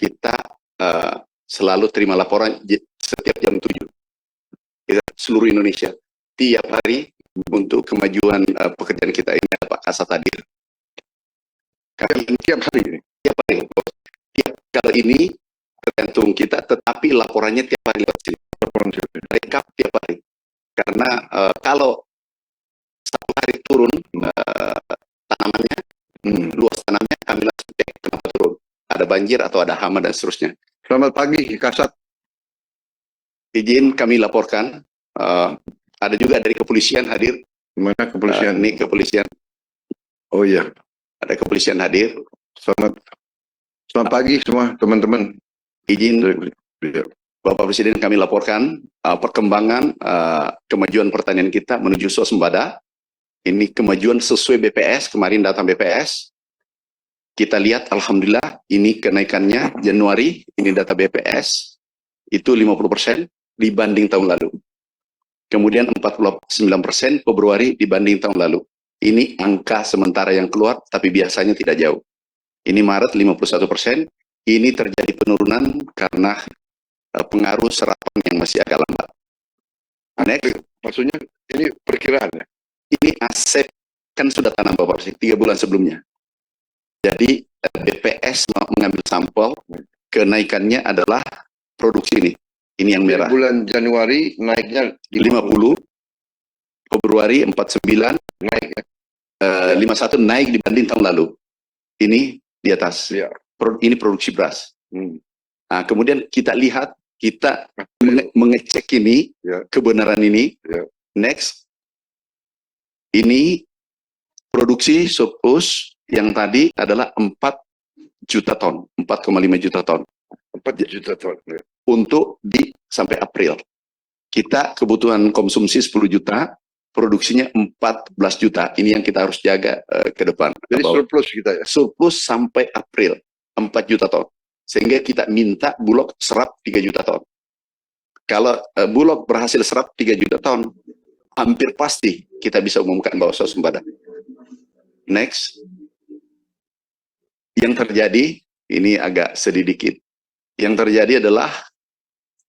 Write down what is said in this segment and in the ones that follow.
kita selalu terima laporan setiap jam 7. Seluruh Indonesia. Tiap hari untuk kemajuan pekerjaan kita ini Pak Kasat hadir. Tiap hari. Kalau ini tergantung kita, tetapi laporannya tiap hari lewat sini. Rekap tiap hari. Karena kalau satu hari turun tanamannya, luas tanamnya, kami langsung cek kenapa turun. Ada banjir atau ada hama dan seterusnya. Selamat pagi, Kasat. Izin kami laporkan. Ada juga dari kepolisian hadir. Mana kepolisian? Ini kepolisian. Oh iya. Ada kepolisian hadir. Selamat pagi semua teman-teman. Izin Bapak Presiden kami laporkan perkembangan kemajuan pertanian kita menuju swasembada. Ini kemajuan sesuai BPS, kemarin data BPS. Kita lihat Alhamdulillah ini kenaikannya Januari, ini data BPS, itu 50% dibanding tahun lalu. Kemudian 49% Februari dibanding tahun lalu. Ini angka sementara yang keluar, tapi biasanya tidak jauh. Ini Maret 51%, ini terjadi penurunan karena pengaruh serapan yang masih agak lambat. Next. Maksudnya ini perkiraan ya? Ini Asep kan sudah tanam Bapak Presiden 3 bulan sebelumnya. Jadi BPS mengambil sampel, kenaikannya adalah produksi ini. Ini yang merah. Bulan Januari naiknya 50, Februari 49, naik ya? 51 naik dibanding tahun lalu. Ini di atas. Ya. Ini produksi beras. Nah, kemudian kita lihat, kita mengecek ini, ya, kebenaran ini. Ya. Next. Ini produksi surplus yang tadi adalah 4 juta ton, 4,5 juta ton. 4 juta ton. Ya. Untuk sampai April. Kita kebutuhan konsumsi 10 juta, produksinya 14 juta. Ini yang kita harus jaga ke depan. Jadi surplus kita ya? Surplus sampai April, 4 juta ton. Sehingga kita minta Bulog serap 3 juta ton. Kalau Bulog berhasil serap 3 juta ton, hampir pasti kita bisa umumkan bahwa swasembada. Next. Yang terjadi, ini agak sedih dikit. Yang terjadi adalah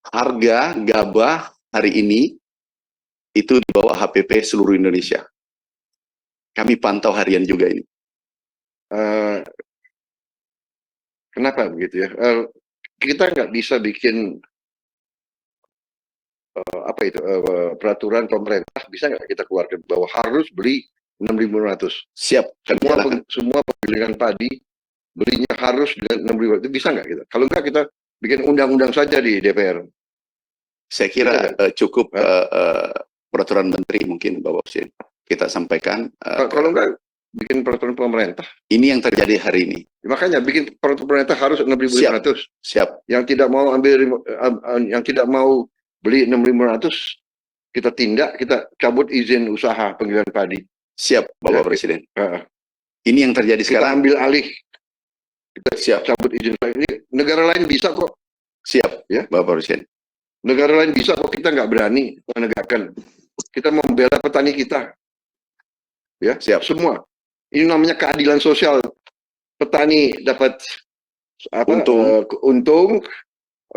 harga gabah hari ini itu di bawah HPP seluruh Indonesia. Kami pantau harian juga ini. Kenapa begitu ya? Kita nggak bisa bikin peraturan pemerintah, bisa nggak kita keluarkan bahwa harus beli 6.500? Siap. Semua penggilingan padi belinya harus dengan 6.500. Itu bisa nggak kita? Kalau nggak kita bikin undang-undang saja di DPR. Saya kira cukup peraturan menteri mungkin Bapak Presiden kita sampaikan. Kalau enggak bikin peraturan pemerintah. Ini yang terjadi hari ini. Makanya bikin peraturan pemerintah harus 6.500. Siap. Yang tidak mau yang tidak mau beli 6.500 kita tindak, kita cabut izin usaha penggilingan padi. Siap Bapak Presiden. Ini yang terjadi kita sekarang. Ambil alih. Kita siap cabut izin. Ini negara lain bisa kok. Siap ya Bapak Presiden. Negara lain bisa kok, kita nggak berani menegakkan. Kita mau membela petani kita. Ya, siap. Semua. Ini namanya keadilan sosial. Petani dapat untung,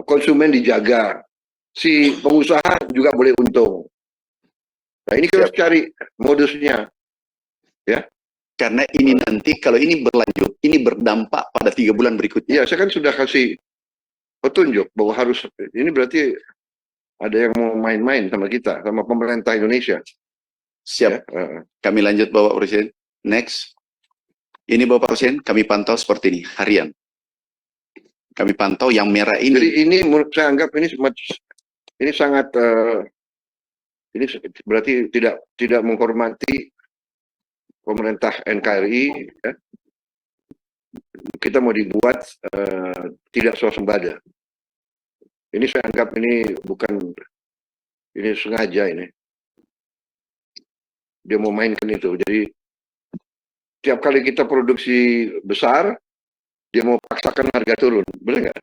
konsumen dijaga. Si pengusaha juga boleh untung. Nah, ini kita harus cari modusnya. Ya. Karena ini nanti kalau ini berlanjut, ini berdampak pada 3 bulan berikutnya. Iya, saya kan sudah kasih petunjuk bahwa harus, ini berarti ada yang mau main-main sama kita, sama pemerintah Indonesia. Siap. Ya? Kami lanjut Bapak Presiden. Next. Ini Bapak Presiden, kami pantau seperti ini, harian. Kami pantau yang merah ini. Jadi ini menurut saya anggap ini sangat, ini berarti tidak menghormati pemerintah NKRI. Ya. Kita mau dibuat tidak swasembada. Ini saya anggap ini ini sengaja ini. Dia mau mainkan itu. Jadi tiap kali kita produksi besar, dia mau paksakan harga turun. Benar nggak?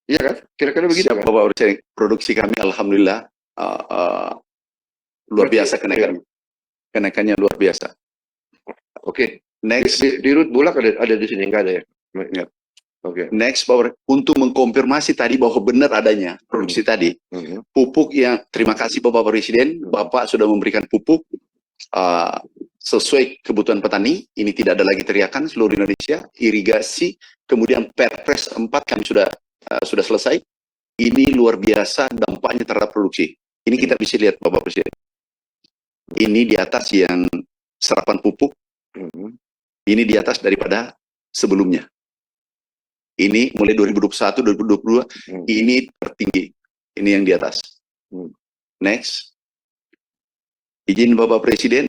Iya kan? Kira-kira begitu kan? Bapak Presiden, produksi kami Alhamdulillah luar biasa kenaikannya. Kenaikannya luar biasa. Oke. Next. Di Rut Bulog ada di sini, nggak ada ya? Oke. Next, untuk mengkonfirmasi tadi bahwa benar adanya produksi tadi, pupuk yang, terima kasih Bapak Presiden, Bapak sudah memberikan pupuk sesuai kebutuhan petani. Ini tidak ada lagi teriakan seluruh Indonesia. Irigasi, kemudian Perpres 4 kami sudah selesai. Ini luar biasa dampaknya terhadap produksi. Ini kita bisa lihat Bapak Presiden. Ini di atas yang serapan pupuk. Ini di atas daripada sebelumnya. Ini mulai 2021, 2022, ini tertinggi. Ini yang di atas. Next. Izin Bapak Presiden,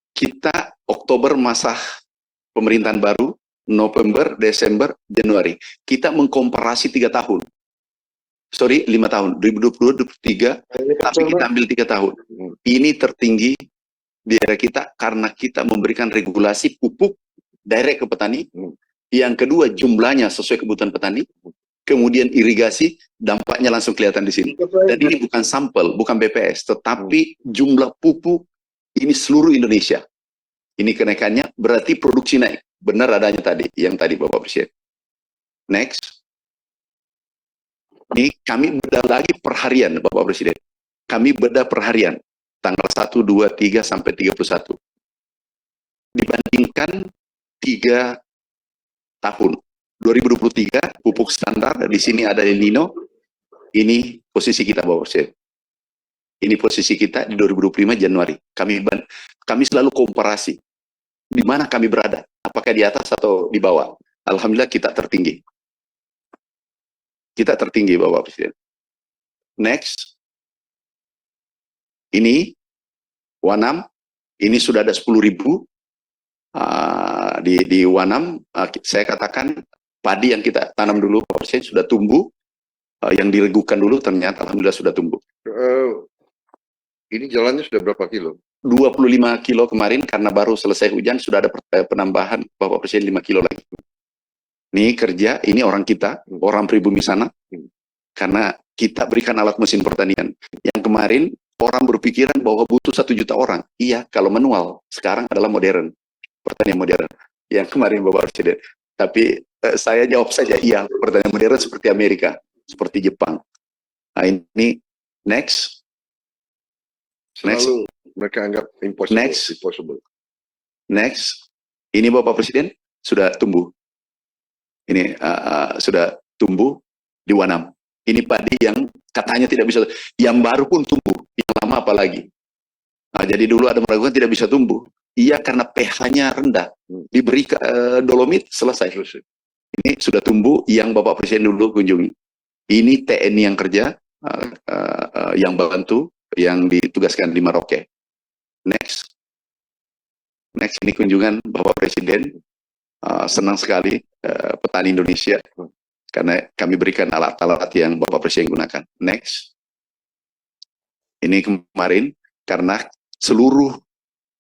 kita Oktober masa pemerintahan baru, November, Desember, Januari. Kita mengkomparasi 3 tahun. Sorry, 5 tahun. 2022, 2023, tapi kita ambil 3 tahun. Ini tertinggi di daerah kita karena kita memberikan regulasi pupuk direct ke petani. Yang kedua, jumlahnya sesuai kebutuhan petani. Kemudian irigasi, dampaknya langsung kelihatan di sini. Dan ini bukan sampel, bukan BPS, tetapi jumlah pupuk ini seluruh Indonesia. Ini kenaikannya berarti produksi naik. Benar adanya tadi, yang tadi Bapak Presiden. Next. Ini kami bedah lagi per harian Bapak Presiden. Kami bedah per harian. Tanggal 1, 2, 3, sampai 31. Dibandingkan 3 tahun 2023 pupuk standar di sini ada El Nino. Ini posisi kita Bapak Presiden. Ini posisi kita di 2025 Januari. Kami selalu komparasi di mana kami berada, apakah di atas atau di bawah. Alhamdulillah kita tertinggi. Kita tertinggi Bapak Presiden. Next. Ini Wanam. Ini sudah ada 10.000. Di Wanam, saya katakan padi yang kita tanam dulu sudah tumbuh, yang diregukan dulu ternyata alhamdulillah sudah tumbuh. Ini jalannya sudah berapa kilo? 25 kilo kemarin karena baru selesai hujan, sudah ada penambahan Bapak Presiden 5 kilo lagi. Ini kerja, ini orang kita, orang pribumi sana, karena kita berikan alat mesin pertanian. Yang kemarin orang berpikiran bahwa butuh 1 juta orang. Iya, kalau manual, sekarang adalah modern. Pertanian modern yang kemarin Bapak Presiden. Tapi saya jawab saja iya, pertanian modern seperti Amerika, seperti Jepang. Nah ini next. Selalu mereka anggap impossible. Next. Ini Bapak Presiden sudah tumbuh. Ini sudah tumbuh di Wanam. Ini padi yang katanya tidak bisa, yang baru pun tumbuh, yang lama apalagi. Nah, jadi dulu ada meragukan tidak bisa tumbuh. Iya, karena pH-nya rendah. Diberi dolomit, selesai. Ini sudah tumbuh yang Bapak Presiden dulu kunjungi. Ini TNI yang kerja, yang bantu, yang ditugaskan di Merauke. Next. Next, ini kunjungan Bapak Presiden. Senang sekali petani Indonesia, karena kami berikan alat-alat yang Bapak Presiden gunakan. Next. Ini kemarin, karena seluruh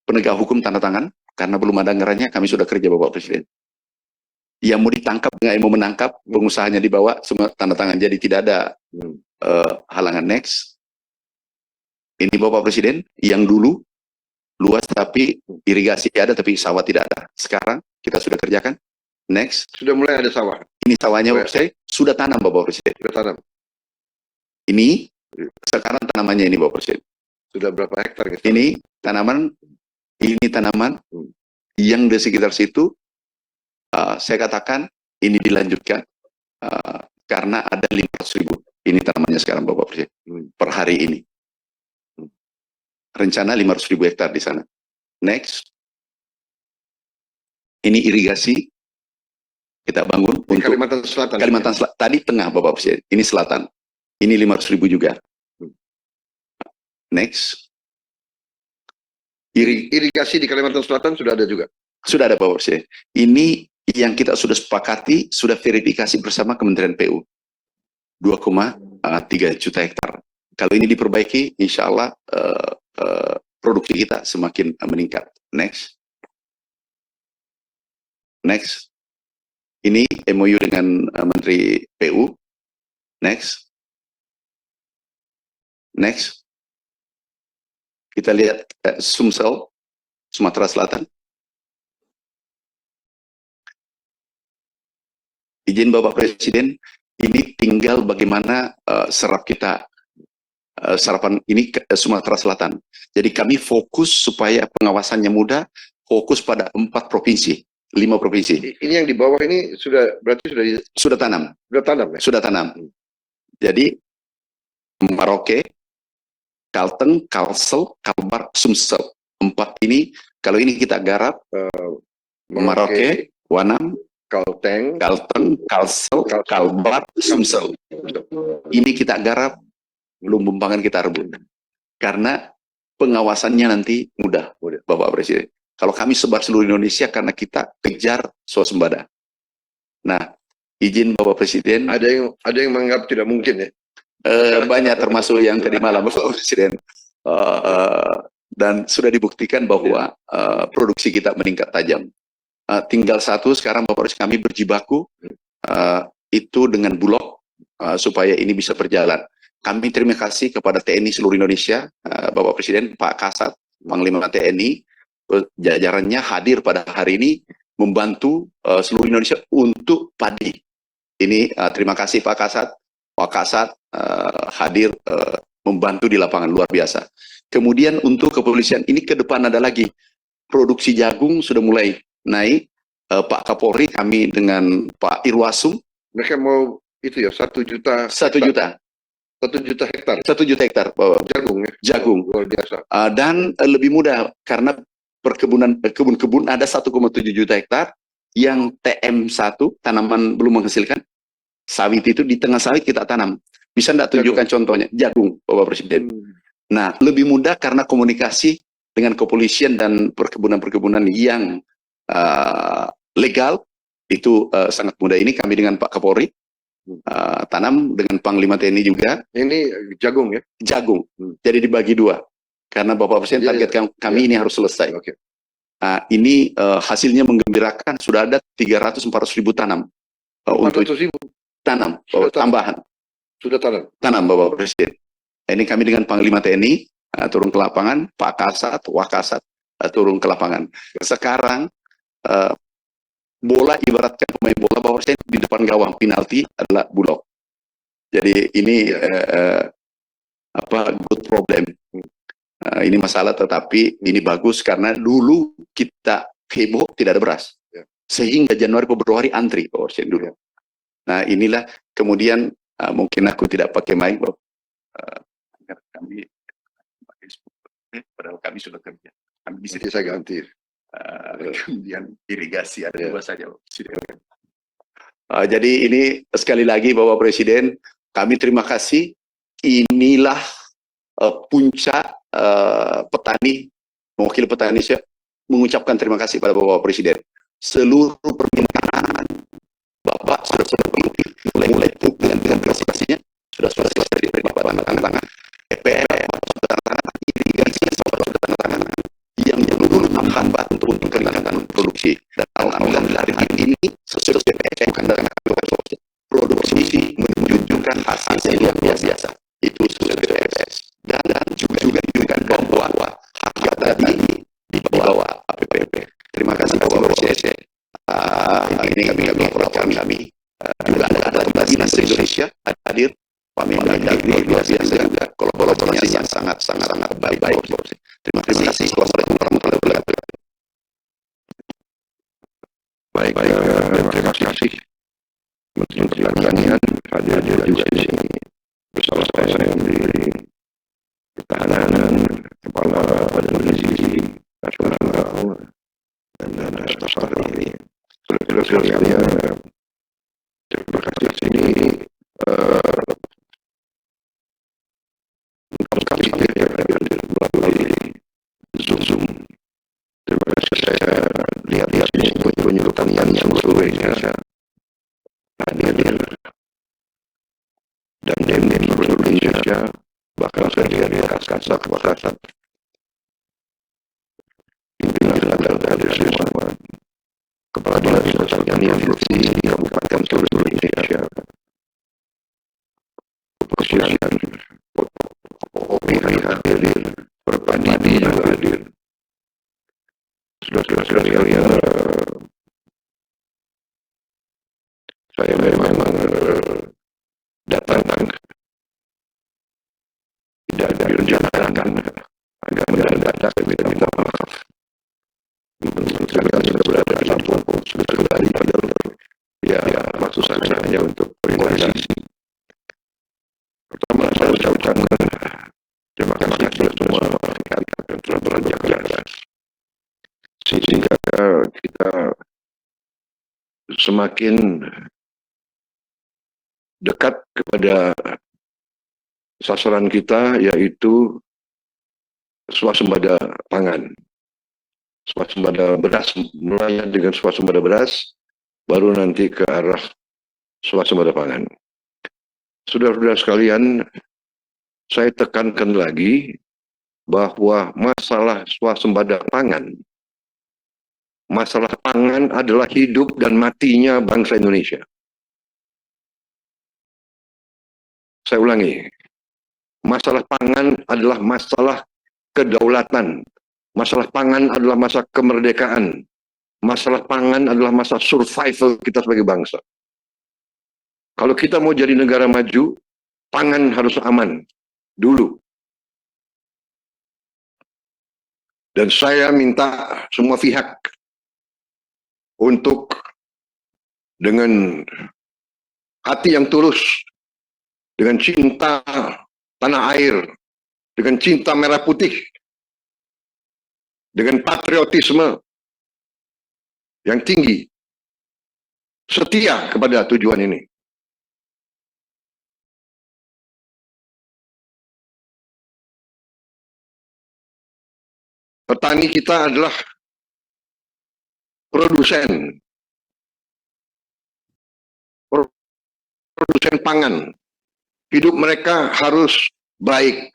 penegak hukum tanda tangan, karena belum ada anggarannya, kami sudah kerja Bapak Presiden. Yang mau ditangkap, nggak mau menangkap, pengusahanya dibawa, semua tanda tangan, jadi tidak ada halangan. Next. Ini Bapak Presiden, yang dulu luas tapi irigasi ada, tapi sawah tidak ada. Sekarang kita sudah kerjakan. Next. Sudah mulai ada sawah. Ini sawahnya Bapak Presiden, sudah tanam Bapak Presiden. Sudah tanam. Ini, sekarang tanamannya ini Bapak Presiden. Sudah berapa hektar? Gitu? Ini tanaman yang di sekitar situ, saya katakan ini dilanjutkan karena ada 500.000. Ini tanamannya sekarang Bapak Presiden per hari ini. Rencana 500.000 hektar di sana. Next. Ini irigasi kita bangun untuk Kalimantan Selatan. Kalimantan Selatan. Tadi tengah Bapak Presiden. Ini selatan. Ini 500.000 juga. Next. Irigasi di Kalimantan Selatan sudah ada juga? Sudah ada Bapak Presiden. Ini yang kita sudah sepakati, sudah verifikasi bersama Kementerian PU. 2,3 juta hektar. Kalau ini diperbaiki, insya Allah produksi kita semakin meningkat. Next. Next. Ini MOU dengan Menteri PU. Next. Next. Kita lihat Sumsel, Sumatera Selatan. izin Bapak Presiden, ini tinggal bagaimana serap kita sarapan ini ke Sumatera Selatan. Jadi kami fokus supaya pengawasannya mudah, fokus pada 4 provinsi, 5 provinsi. Ini yang di bawah ini berarti Sudah tanam. sudah tanam ya? Sudah tanam. Jadi Merauke, Kalteng, Kalsel, Kalbar, Sumsel. 4 ini, kalau ini kita garap, Merauke, Wanam, Kalteng, Kalsel, Kalbar, Sumsel. Ini kita garap, Lumbung kita rebut. Karena pengawasannya nanti mudah, Bapak Presiden. Kalau kami sebar seluruh Indonesia karena kita kejar swasembada. Nah, izin Bapak Presiden. Ada yang menganggap tidak mungkin ya? Banyak, termasuk yang tadi malam Bapak Presiden. Dan sudah dibuktikan bahwa produksi kita meningkat tajam. Tinggal satu sekarang Bapak Presiden, kami berjibaku itu dengan Bulog supaya ini bisa berjalan. Kami terima kasih kepada TNI seluruh Indonesia, Bapak Presiden, Pak Kasat, Panglima TNI, jajarannya hadir pada hari ini membantu seluruh Indonesia untuk padi. Ini terima kasih Pak Kasat, Pak Kasat hadir membantu di lapangan, luar biasa. Kemudian untuk kepolisian, ini ke depan ada lagi, produksi jagung sudah mulai naik, Pak Kapolri, kami dengan Pak Irwasum. Mereka mau itu ya, 1 juta. 1 juta. 1 juta hektar. 1 juta hektar jagung ya. Jagung. Luar biasa. Dan lebih mudah karena kebun-kebun ada 1,7 juta hektar yang TM1, tanaman belum menghasilkan. Sawit itu di tengah sawit kita tanam. Bisa enggak tunjukkan contohnya? Jagung, Bapak Presiden. Nah, lebih mudah karena komunikasi dengan kepolisian dan perkebunan-perkebunan yang legal itu sangat mudah. Ini kami dengan Pak Kapolri tanam dengan Panglima TNI juga. Ini jagung ya? Jagung. Jadi dibagi 2. Karena Bapak Presiden target kami ini harus selesai. Ini hasilnya menggembirakan, sudah ada 300-400 ribu tanam. Untuk tanam, tambahan. Sudah tanam? Tanam Bapak Presiden. Ini kami dengan Panglima TNI turun ke lapangan, Pak Kasat, Wakasat turun ke lapangan. Sekarang bola ibaratkan pemain bola, bahwa saya di depan gawang penalti adalah Bulog. Jadi ini good problem. Ini masalah, tetapi ini bagus karena dulu kita heboh tidak ada beras, sehingga Januari Februari antri Bapak Presiden dulu. Nah inilah kemudian mungkin aku tidak pakai mic, kami padahal kami sudah kerja. Kami bisa saya ganti. Kemudian irigasi ada 2 saja. Jadi ini sekali lagi Bapak Presiden, kami terima kasih. Inilah puncak petani, mewakili petani, saya mengucapkan terima kasih pada Bapak Presiden. Seluruh permintaan Bapak sudah terpenuhi, mulai dengan prestasinya sudah selesai diterima pada tangan EPR, irigasi sudah tangan yang dulu menghambat untuk peningkatan produksi. Dan alhamdulillah hari ini sesuai BPS bukan dengan produksi menunjukkan hasil yang biasa. Itu sudah BPS. Dan juga menunjukkan bahwa hak tadi di bawah APBP. Terima kasih Bapak Presiden. Ini kami laporkan kami juga ada Dinas Indonesia hadir, Pak Mendagri luar biasa juga, kolaborasinya yang sangat baik. Terima kasih. Wassalamualaikum warahmatullahi wabarakatuh. Baik, terima kasih Menteri Pertanian hadir juga di sini bersama saya Menteri Pertahanan, Kepala Badan Gizi Nasional dan staf ini. Saudara-saudara, terima kasih sini kami hadir melalui Zoom. Terima kasih, saya lihat sini penyuluh pertanian yang seluruh Indonesia hadir dan seluruh Indonesia, bahkan saya lihat di kasat pimpinan hadir semua, kepala dinas pertanian provinsi di Kabupaten seluruh Indonesia, kepolisian, Polri hadir, Perpadi juga hadir. Saudara-saudara sekalian, saya datang tidak direncanakan agar mendadak minta maaf. Kalian sudah berada di Lampung, sudah kembali ya maksud saya hanya untuk koordinasi. Pertama saya ucapkan terima kasih kepada semua rekan yang telah bekerja keras sehingga kita semakin dekat kepada sasaran kita, yaitu swasembada pangan, swasembada beras, mulai dengan swasembada beras, baru nanti ke arah swasembada pangan. Saudara-saudara sekalian, saya tekankan lagi bahwa masalah swasembada pangan, masalah pangan adalah hidup dan matinya bangsa Indonesia. Saya ulangi, masalah pangan adalah masalah kedaulatan, masalah pangan adalah masalah kemerdekaan, masalah pangan adalah masalah survival kita sebagai bangsa. Kalau kita mau jadi negara maju, pangan harus aman dulu. Dan saya minta semua pihak untuk dengan hati yang tulus, dengan cinta tanah air, dengan cinta merah putih, dengan patriotisme yang tinggi, setia kepada tujuan ini. Petani kita adalah produsen pangan. Hidup mereka harus baik.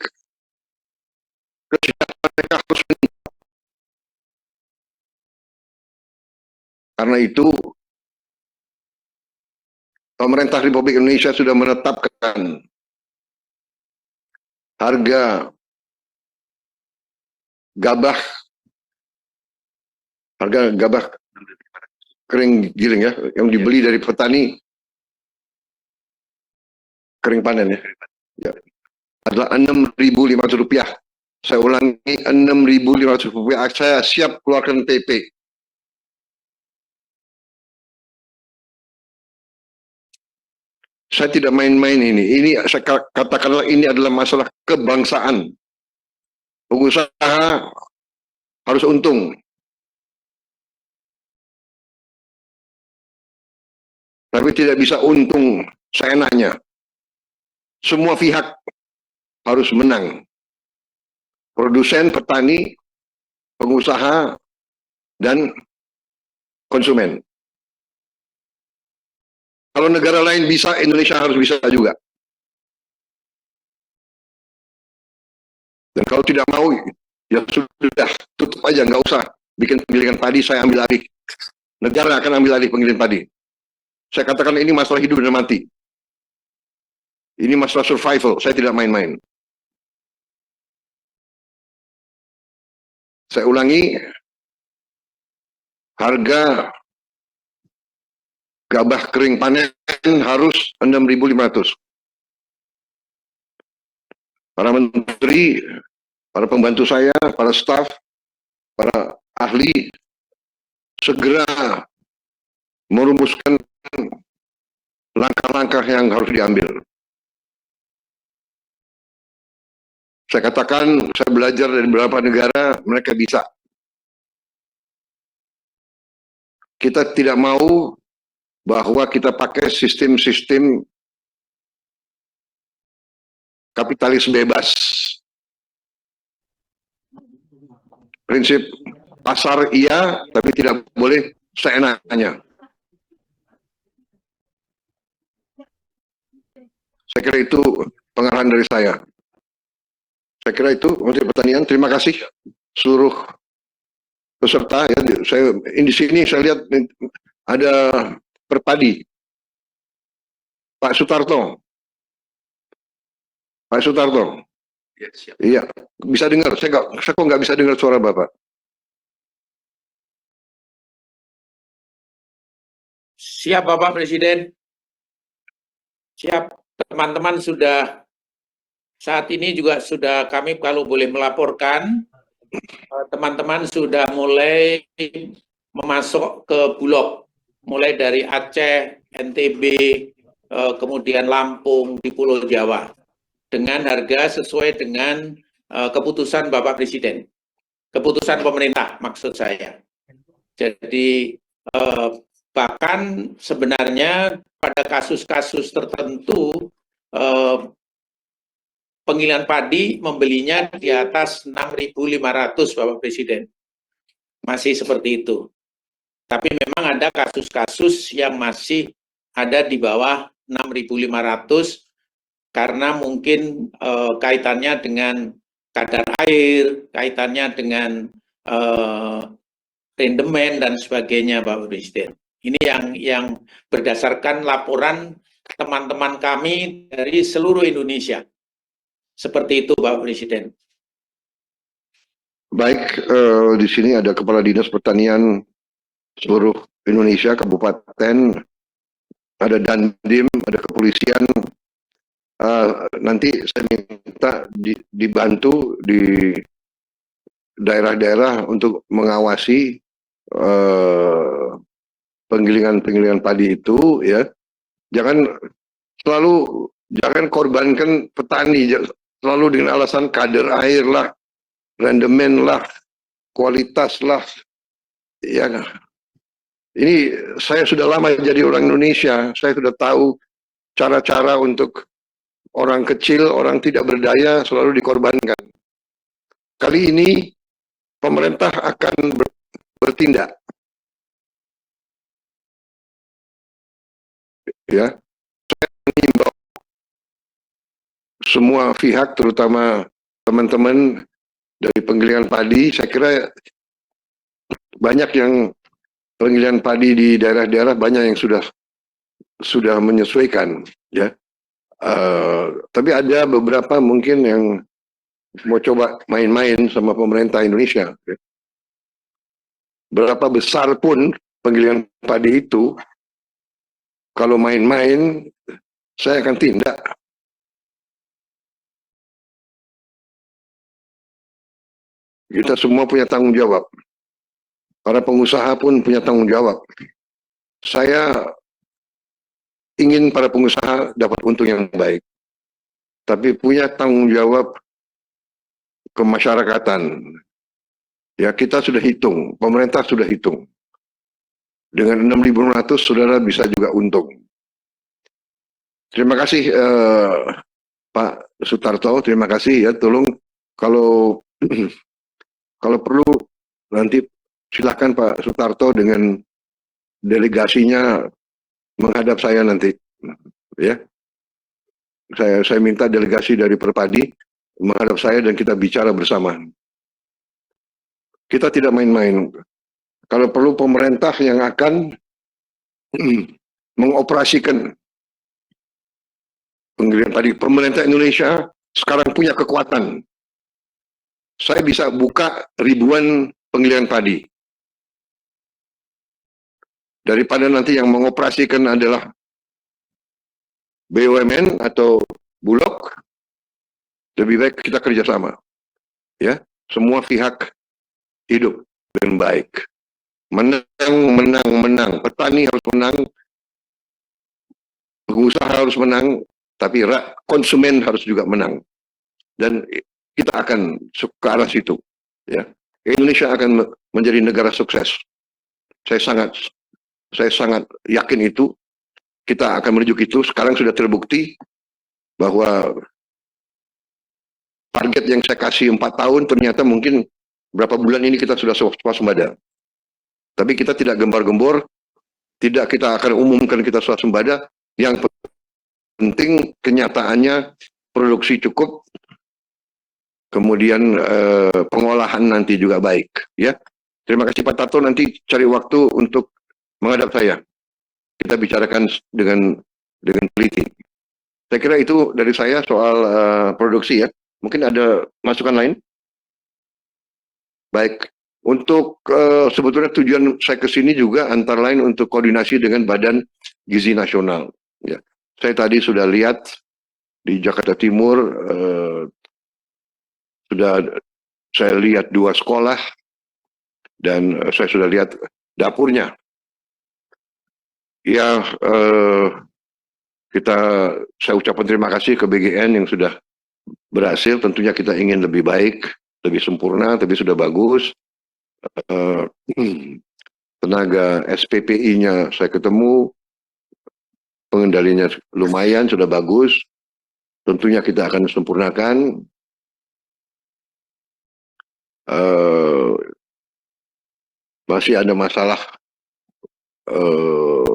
Kesehatan mereka harus meningkat. Karena itu, pemerintah Republik Indonesia sudah menetapkan harga gabah kering giling ya, yang dibeli dari petani kering panen ya, adalah Rp6.500. Saya ulangi, Rp6.500. Saya siap keluarkan PP. Saya tidak main-main ini. Ini saya katakanlah ini adalah masalah kebangsaan. Pengusaha harus untung. Tapi tidak bisa untung seenaknya. Semua pihak harus menang. Produsen, petani, pengusaha, dan konsumen. Kalau negara lain bisa, Indonesia harus bisa juga. Dan kalau tidak mau, ya sudah, tutup aja, nggak usah bikin penggilingan padi, saya ambil alih. Negara akan ambil alih penggilingan padi. Saya katakan ini masalah hidup dan mati. Ini masalah survival, saya tidak main-main. Saya ulangi, harga gabah kering panen harus Rp6.500. Para menteri, para pembantu saya, para staf, para ahli, segera merumuskan langkah-langkah yang harus diambil. Saya katakan, saya belajar dari beberapa negara, mereka bisa. Kita tidak mau bahwa kita pakai sistem-sistem kapitalis bebas. Prinsip pasar iya, tapi tidak boleh seenaknya. Saya kira itu pengarahan dari saya. Saya kira itu Menteri Pertanian. Terima kasih seluruh peserta. Ya, di sini saya lihat ada Perpadi, Pak Sutarto. Pak Sutarto. Ya, siap. Iya, bisa dengar. Saya kok nggak bisa dengar suara Bapak. Siap Bapak Presiden. Siap. teman-teman sudah saat ini juga sudah kami kalau boleh melaporkan, teman-teman sudah mulai memasok ke Bulog, mulai dari Aceh, NTB, kemudian Lampung di Pulau Jawa, dengan harga sesuai dengan keputusan Bapak Presiden, keputusan pemerintah maksud saya. Jadi bahkan sebenarnya pada kasus-kasus tertentu penggilingan padi membelinya di atas 6.500 Bapak Presiden. Masih seperti itu. Tapi memang ada kasus-kasus yang masih ada di bawah 6.500 karena mungkin kaitannya dengan kadar air, kaitannya dengan rendemen dan sebagainya, Bapak Presiden. Ini yang berdasarkan laporan teman-teman kami dari seluruh Indonesia. Seperti itu, Bapak Presiden. Baik, di sini ada Kepala Dinas Pertanian seluruh Indonesia, kabupaten, ada Dandim, ada kepolisian. Nanti saya minta dibantu di daerah-daerah untuk mengawasi penggilingan padi itu, ya. Jangan korbankan petani selalu dengan alasan kadar air lah, rendemen lah, kualitas lah, ya. Ini saya sudah lama jadi orang Indonesia, saya sudah tahu cara-cara untuk orang kecil, orang tidak berdaya selalu dikorbankan. Kali ini pemerintah akan bertindak, ya. Saya mengimbau semua pihak, terutama teman-teman dari penggilingan padi. Saya kira banyak yang penggilingan padi di daerah-daerah, banyak yang sudah menyesuaikan, ya. Tapi ada beberapa mungkin yang mau coba main-main sama pemerintah Indonesia. Berapa besar pun penggilingan padi itu, kalau main-main, saya akan tindak. Kita semua punya tanggung jawab. Para pengusaha pun punya tanggung jawab. Saya ingin para pengusaha dapat untung yang baik, tapi punya tanggung jawab kemasyarakatan. Ya, kita sudah hitung, pemerintah sudah hitung. Dengan 6.500 saudara bisa juga untung. Terima kasih Pak Sutarto, terima kasih ya. Tolong kalau perlu nanti silakan Pak Sutarto dengan delegasinya menghadap saya nanti, ya. Saya minta delegasi dari Perpadi menghadap saya dan kita bicara bersama. Kita tidak main-main. Kalau perlu pemerintah yang akan mengoperasikan penggilingan padi. Pemerintah Indonesia sekarang punya kekuatan. Saya bisa buka ribuan penggilingan padi. Daripada nanti yang mengoperasikan adalah BUMN atau Bulog, lebih baik kita kerjasama. Ya, semua pihak hidup dengan baik. Menang. Petani harus menang, pengusaha harus menang, tapi konsumen harus juga menang. Dan kita akan ke arah situ. Ya, Indonesia akan menjadi negara sukses. Saya sangat yakin itu. Kita akan menuju ke itu. Sekarang sudah terbukti bahwa target yang saya kasih 4 tahun ternyata mungkin berapa bulan ini kita sudah swasembada. Tapi kita tidak gembar-gembor, tidak kita akan umumkan kita swasembada. Yang penting kenyataannya produksi cukup, kemudian pengolahan nanti juga baik. Ya, terima kasih Pak Tarto. Nanti cari waktu untuk menghadap saya. Kita bicarakan dengan teliti. Saya kira itu dari saya soal produksi, ya. Mungkin ada masukan lain? Baik. Untuk sebetulnya tujuan saya ke sini juga antara lain untuk koordinasi dengan Badan Gizi Nasional. Ya. Saya tadi sudah lihat di Jakarta Timur sudah saya lihat 2 sekolah dan saya sudah lihat dapurnya. Ya, saya ucapkan terima kasih ke BGN yang sudah berhasil. Tentunya kita ingin lebih baik, lebih sempurna, tapi sudah bagus. Tenaga SPPI-nya saya ketemu, pengendalinya lumayan, sudah bagus. Tentunya kita akan sempurnakan. Masih ada masalah,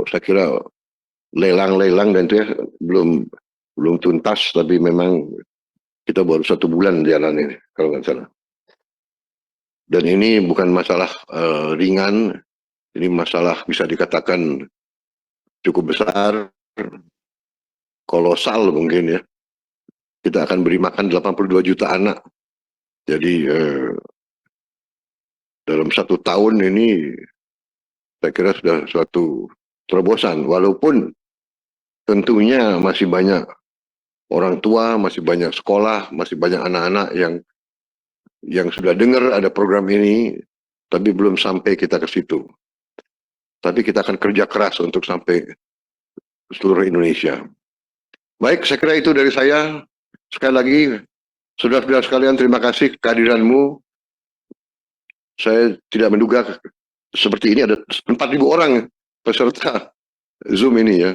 saya kira lelang-lelang dan itu ya belum tuntas, tapi memang kita baru 1 bulan jalan ini kalau nggak salah. Dan ini bukan masalah ringan, ini masalah bisa dikatakan cukup besar, kolosal mungkin ya. Kita akan beri makan 82 juta anak. Jadi dalam 1 tahun ini saya kira sudah suatu terobosan, walaupun tentunya masih banyak orang tua, masih banyak sekolah, masih banyak anak-anak yang sudah dengar ada program ini, tapi belum sampai kita ke situ. Tapi kita akan kerja keras untuk sampai seluruh Indonesia. Baik, saya kira itu dari saya. Sekali lagi, saudara-saudara sekalian, terima kasih kehadiranmu. Saya tidak menduga seperti ini ada 4.000 orang peserta Zoom ini ya.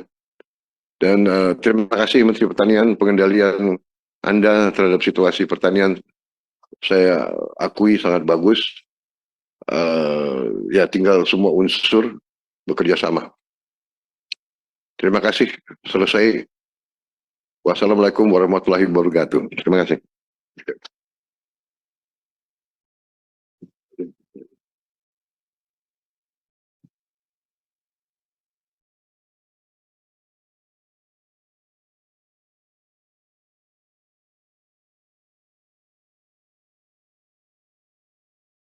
Dan terima kasih Menteri Pertanian, pengendalian Anda terhadap situasi pertanian saya akui sangat bagus. Ya tinggal semua unsur bekerja sama. Terima kasih. Selesai. Wassalamualaikum warahmatullahi wabarakatuh. Terima kasih.